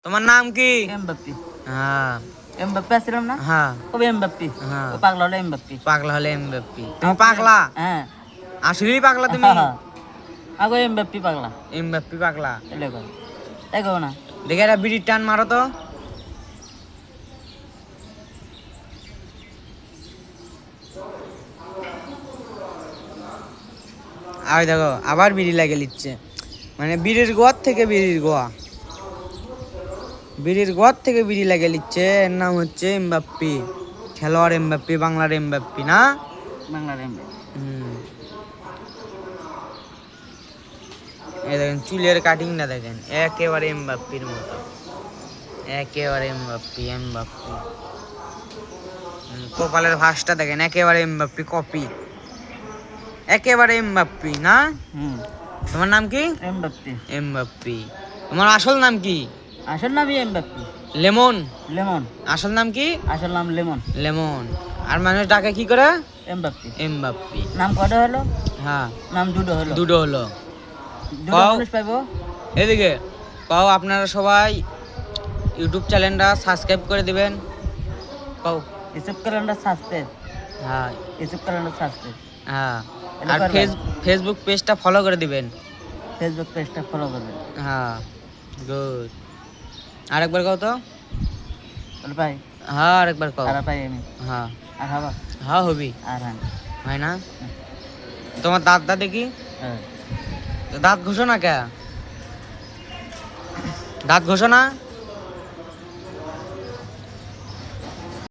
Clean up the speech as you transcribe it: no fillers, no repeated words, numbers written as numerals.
তোমার নাম কি? এমবাপ্পি। হ্যাঁ এমবাপ্পি আসছিলাম না? হ্যাঁ কবে এমবাপ্পি? হ্যাঁ ও পাগলা হলো এমবাপ্পি। পাগলা হলে এমবাপ্পি। তুমি পাগলা? হ্যাঁ আসলেই পাগলা তুমি? আগো এমবাপ্পি পাগলা। এমবাপ্পি পাগলা? এলে কর তাই কব না। দেখে একটা বিড়ির টান মারো তো। আর দেখো আবার বিড়ি লাগে লিচ্ছে, মানে বিড়ির গোয়ার থেকে বিড়ির গোয়া, বিড়ির গোয়ার থেকে বিড়ি লাগে লিচ্ছে। এর নাম হচ্ছে এমবাপ্পি, খেলোয়াড় এমবাপ্পি, বাংলার এমবাপ্পি না? বাংলার এমবাপ্পি। এই দেখেন চুলের কাটিংটা দেখেন, একেবারে এমবাপ্পির মতো, একেবারে এমবাপ্পি এমবাপ্পি। কপালের ভাঁজটা দেখেন, একেবারে এমবাপ্পি কপি, একেবারে এমবাপ্পি না? তোমার নাম কি? এমবাপ্পি। এমবাপ্পি। তোমার আসল নাম কি? আসল নামই এমবাপ্পি। লেমন? লেমন। আসল নাম কি? আসল নাম লেমন। লেমন। আর মানুষ ডাকে কি করে? এমবাপ্পি। এমবাপ্পি। নাম কয়টা হলো? হ্যাঁ নাম দুটো হলো। দুটো হলো। দুটো কও। মানুষ পাইবো। এদিকে কও, আপনারা সবাই ইউটিউব চ্যানেলটা সাবস্ক্রাইব করে দিবেন। কও। YouTube calendar subscribe. হ্যাঁ ইউটিউব ক্যালেন্ডার সাবস্ক্রাইব। হ্যাঁ। এটা আর করবেন। ফেসবুক পেজটা ফলো করে দিবেন। ফেসবুক পেজটা ফলো করবেন। হ্যাঁ গুড। আরেকবার কও তো। বল ভাই। হ্যাঁ আরেকবার কও। আর পাই আমি। হ্যাঁ আর হবা। হ্যাঁ হবি। আর হ্যাঁ। হয় না? তোমার দাঁতটা দেখি। হ্যাঁ। দাঁত ঘষো না কে? দাঁত ঘষো না?